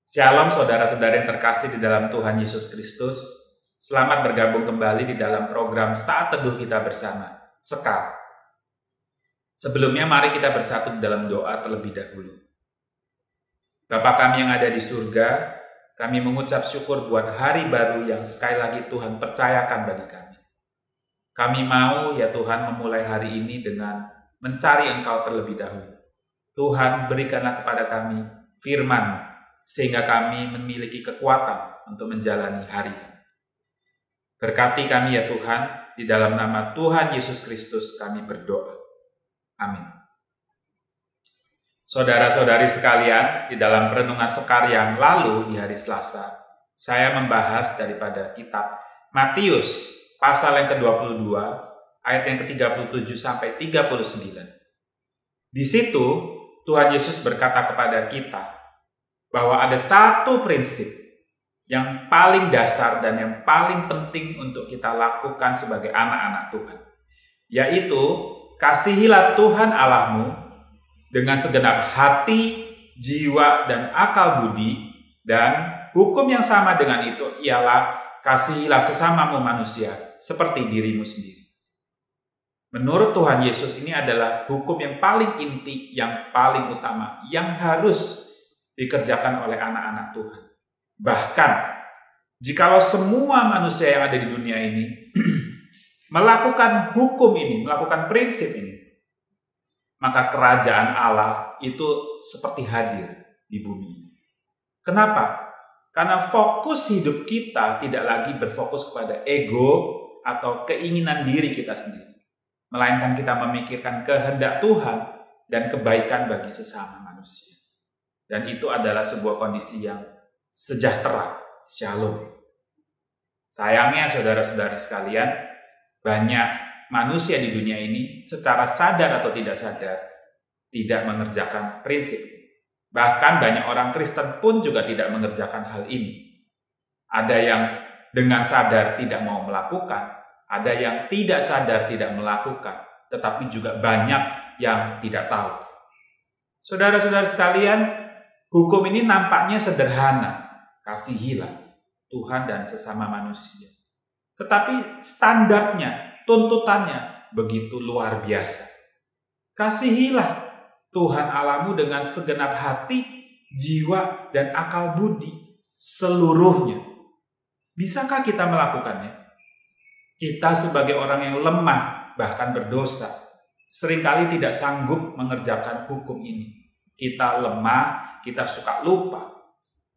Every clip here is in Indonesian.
Shalom saudara-saudara yang terkasih di dalam Tuhan Yesus Kristus. Selamat bergabung kembali di dalam program Saat Teduh kita bersama, Sekar. Sebelumnya mari kita bersatu di dalam doa terlebih dahulu. Bapa kami yang ada di surga, kami mengucap syukur buat hari baru yang sekali lagi Tuhan percayakan bagi kami. Kami mau ya Tuhan memulai hari ini dengan mencari Engkau terlebih dahulu. Tuhan berikanlah kepada kami firman, sehingga kami memiliki kekuatan untuk menjalani hari ini. Berkati kami ya Tuhan, di dalam nama Tuhan Yesus Kristus kami berdoa. Amin. Saudara-saudari sekalian, di dalam renungan Sekar yang lalu di hari Selasa, saya membahas daripada kitab Matius, pasal yang ke-22, ayat yang ke-37 sampai 39. Di situ, Tuhan Yesus berkata kepada kita, bahwa ada satu prinsip yang paling dasar dan yang paling penting untuk kita lakukan sebagai anak-anak Tuhan, yaitu kasihilah Tuhan Allahmu dengan segenap hati, jiwa, dan akal budi, dan hukum yang sama dengan itu ialah kasihilah sesamamu manusia seperti dirimu sendiri. Menurut Tuhan Yesus, ini adalah hukum yang paling inti, yang paling utama, yang harus dikerjakan oleh anak-anak Tuhan. Bahkan, jikalau semua manusia yang ada di dunia ini melakukan hukum ini, melakukan prinsip ini, maka kerajaan Allah itu seperti hadir di bumi. Kenapa? Karena fokus hidup kita tidak lagi berfokus kepada ego atau keinginan diri kita sendiri, melainkan kita memikirkan kehendak Tuhan dan kebaikan bagi sesama manusia. Dan itu adalah sebuah kondisi yang sejahtera, shalom. Sayangnya saudara-saudari sekalian, banyak manusia di dunia ini secara sadar atau tidak sadar tidak mengerjakan prinsip. Bahkan banyak orang Kristen pun juga tidak mengerjakan hal ini. Ada yang dengan sadar tidak mau melakukan, ada yang tidak sadar tidak melakukan, tetapi juga banyak yang tidak tahu. Saudara-saudara sekalian, hukum ini nampaknya sederhana, kasihilah Tuhan dan sesama manusia. Tetapi standarnya, tuntutannya begitu luar biasa. Kasihilah Tuhan Allahmu dengan segenap hati, jiwa, dan akal budi seluruhnya. Bisakah kita melakukannya? Kita sebagai orang yang lemah, bahkan berdosa, seringkali tidak sanggup mengerjakan hukum ini. Kita lemah, kita suka lupa,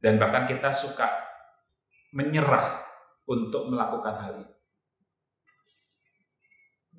dan bahkan kita suka menyerah untuk melakukan hal ini.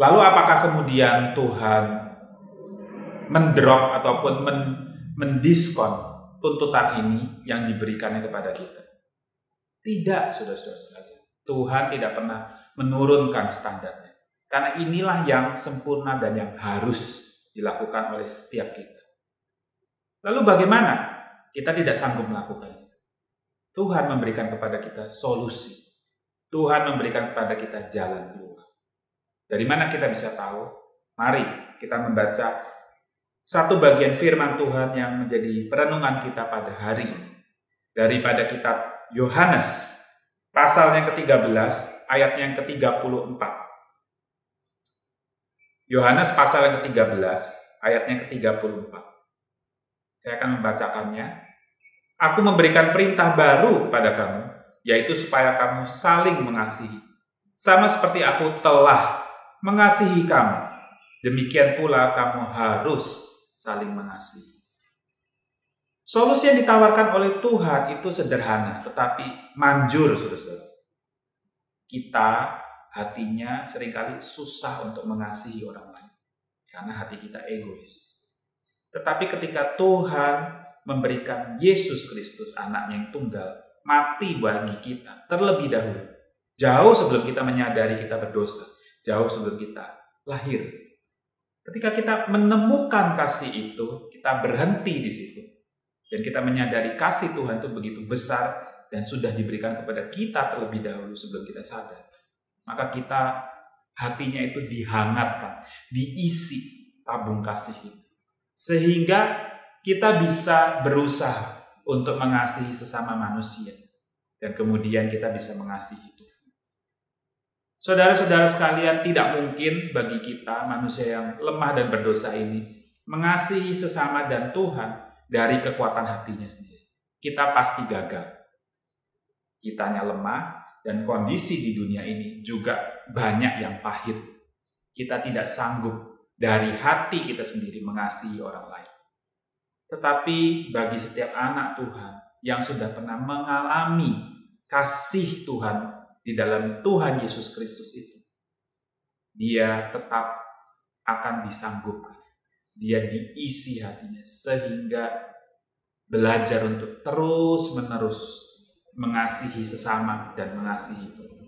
Lalu apakah kemudian Tuhan mendrop ataupun mendiskon tuntutan ini yang diberikannya kepada kita? Tidak, saudara-saudara sekalian. Tuhan tidak pernah menurunkan standarnya. Karena inilah yang sempurna dan yang harus dilakukan oleh setiap kita. Lalu bagaimana? Kita tidak sanggup melakukannya. Tuhan memberikan kepada kita solusi. Tuhan memberikan kepada kita jalan keluar. Dari mana kita bisa tahu? Mari kita membaca satu bagian firman Tuhan yang menjadi perenungan kita pada hari ini. Daripada kitab Yohanes, pasal yang ke-13, ayat yang ke-34. Yohanes pasal yang ke-13, ayat yang ke-34. Saya akan membacakannya. Aku memberikan perintah baru pada kamu, yaitu supaya kamu saling mengasihi. Sama seperti aku telah mengasihi kamu, demikian pula kamu harus saling mengasihi. Solusi yang ditawarkan oleh Tuhan itu sederhana, tetapi manjur, saudara-saudara. Kita hatinya seringkali susah untuk mengasihi orang lain, karena hati kita egois. Tetapi ketika Tuhan memberikan Yesus Kristus, anaknya yang tunggal, mati bagi kita terlebih dahulu, jauh sebelum kita menyadari kita berdosa, jauh sebelum kita lahir. Ketika kita menemukan kasih itu, kita berhenti di situ, dan kita menyadari kasih Tuhan itu begitu besar dan sudah diberikan kepada kita terlebih dahulu sebelum kita sadar, maka kita hatinya itu dihangatkan, diisi tabung kasih itu. Sehingga kita bisa berusaha untuk mengasihi sesama manusia. Dan kemudian kita bisa mengasihi Tuhan. Saudara-saudara sekalian, tidak mungkin bagi kita manusia yang lemah dan berdosa ini mengasihi sesama dan Tuhan dari kekuatan hatinya sendiri. Kita pasti gagal. Kitanya lemah dan kondisi di dunia ini juga banyak yang pahit. Kita tidak sanggup dari hati kita sendiri mengasihi orang lain. Tetapi bagi setiap anak Tuhan yang sudah pernah mengalami kasih Tuhan di dalam Tuhan Yesus Kristus itu, dia tetap akan disanggupkan. Dia diisi hatinya sehingga belajar untuk terus-menerus mengasihi sesama dan mengasihi Tuhan.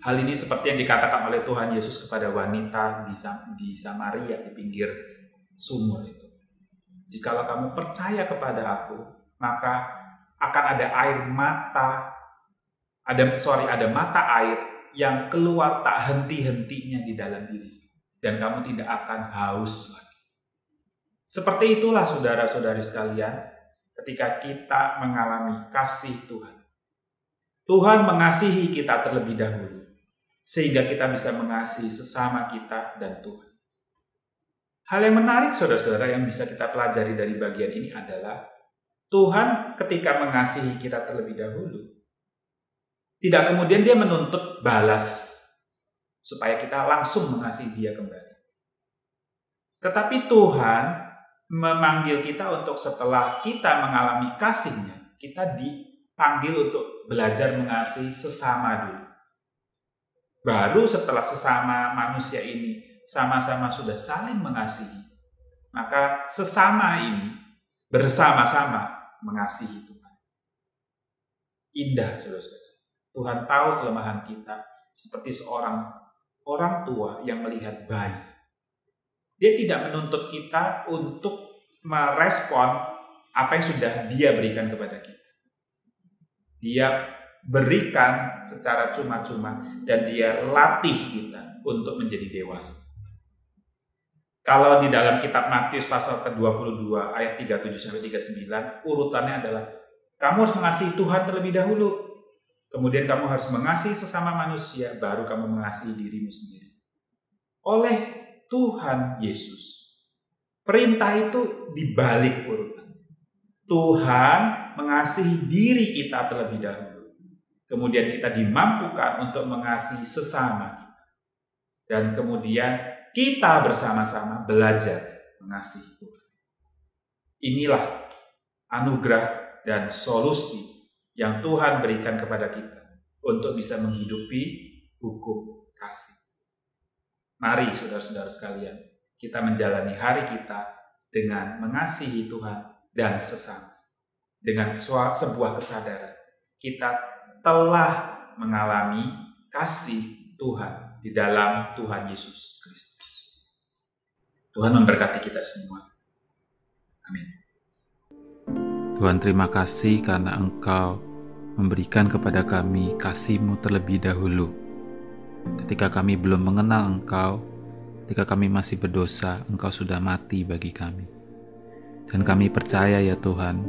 Hal ini seperti yang dikatakan oleh Tuhan Yesus kepada wanita di Samaria di pinggir sumur itu. Jikalau kamu percaya kepada aku, maka akan ada ada mata air yang keluar tak henti-hentinya di dalam diri, dan kamu tidak akan haus lagi. Seperti itulah saudara-saudari sekalian, ketika kita mengalami kasih Tuhan. Tuhan mengasihi kita terlebih dahulu, sehingga kita bisa mengasihi sesama kita dan Tuhan. Hal yang menarik saudara-saudara yang bisa kita pelajari dari bagian ini adalah Tuhan ketika mengasihi kita terlebih dahulu, tidak kemudian dia menuntut balas supaya kita langsung mengasihi dia kembali. Tetapi Tuhan memanggil kita untuk setelah kita mengalami kasih-Nya, kita dipanggil untuk belajar mengasihi sesama dulu. Baru setelah sesama manusia ini sama-sama sudah saling mengasihi, maka sesama ini bersama-sama mengasihi Tuhan. Indah, saudara-saudara. Tuhan tahu kelemahan kita seperti seorang orang tua yang melihat bayi. Dia tidak menuntut kita untuk merespon apa yang sudah dia berikan kepada kita. Dia berikan secara cuma-cuma dan dia latih kita untuk menjadi dewasa. Kalau di dalam kitab Matius pasal ke-22 ayat 37-39, urutannya adalah kamu harus mengasihi Tuhan terlebih dahulu. Kemudian kamu harus mengasihi sesama manusia, baru kamu mengasihi dirimu sendiri. Oleh Tuhan Yesus, perintah itu dibalik urutan. Tuhan mengasihi diri kita terlebih dahulu. Kemudian kita dimampukan untuk mengasihi sesama kita. Dan kemudian kita bersama-sama belajar mengasihi Tuhan. Inilah anugerah dan solusi yang Tuhan berikan kepada kita untuk bisa menghidupi hukum kasih. Mari saudara-saudara sekalian, kita menjalani hari kita dengan mengasihi Tuhan dan sesama. Dengan sebuah kesadaran, kita telah mengalami kasih Tuhan di dalam Tuhan Yesus Kristus. Tuhan memberkati kita semua. Amin. Tuhan, terima kasih karena Engkau memberikan kepada kami kasih-Mu terlebih dahulu. Ketika kami belum mengenal Engkau, ketika kami masih berdosa, Engkau sudah mati bagi kami. Dan kami percaya ya Tuhan,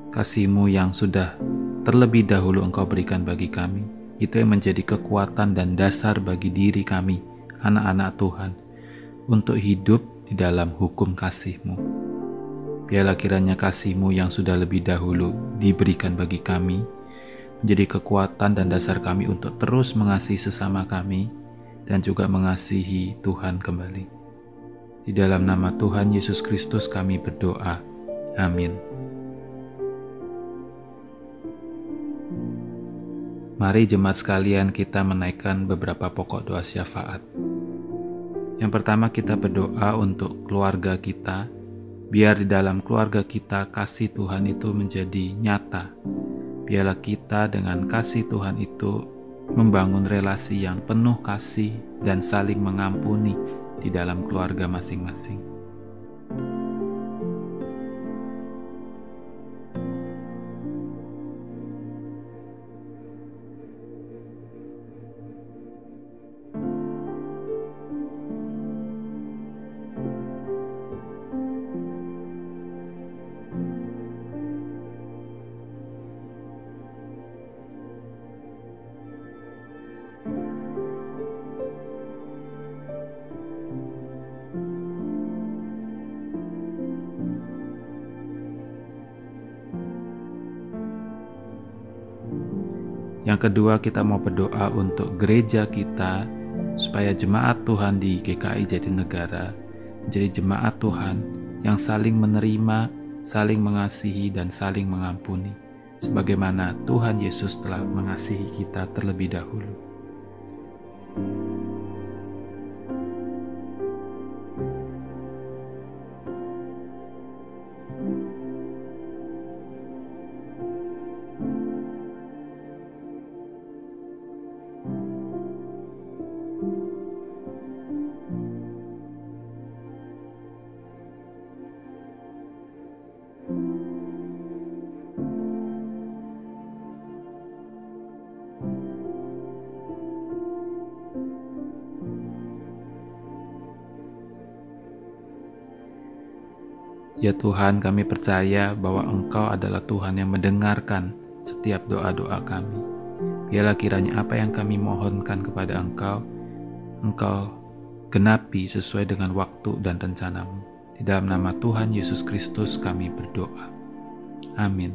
kasih-Mu yang sudah terlebih dahulu Engkau berikan bagi kami, itu yang menjadi kekuatan dan dasar bagi diri kami, anak-anak Tuhan, untuk hidup di dalam hukum kasih-Mu. Biarlah kiranya kasih-Mu yang sudah lebih dahulu diberikan bagi kami, menjadi kekuatan dan dasar kami untuk terus mengasihi sesama kami, dan juga mengasihi Tuhan kembali. Di dalam nama Tuhan Yesus Kristus kami berdoa. Amin. Mari jemaat sekalian kita menaikkan beberapa pokok doa syafaat. Yang pertama kita berdoa untuk keluarga kita, biar di dalam keluarga kita kasih Tuhan itu menjadi nyata. Biarlah kita dengan kasih Tuhan itu membangun relasi yang penuh kasih dan saling mengampuni di dalam keluarga masing-masing. Yang kedua, kita mau berdoa untuk gereja kita, supaya jemaat Tuhan di GKI Jatinegara menjadi jemaat Tuhan yang saling menerima, saling mengasihi, dan saling mengampuni, sebagaimana Tuhan Yesus telah mengasihi kita terlebih dahulu. Ya Tuhan, kami percaya bahwa Engkau adalah Tuhan yang mendengarkan setiap doa-doa kami. Biarlah kiranya apa yang kami mohonkan kepada Engkau, Engkau genapi sesuai dengan waktu dan rencana-Mu. Di dalam nama Tuhan Yesus Kristus kami berdoa. Amin.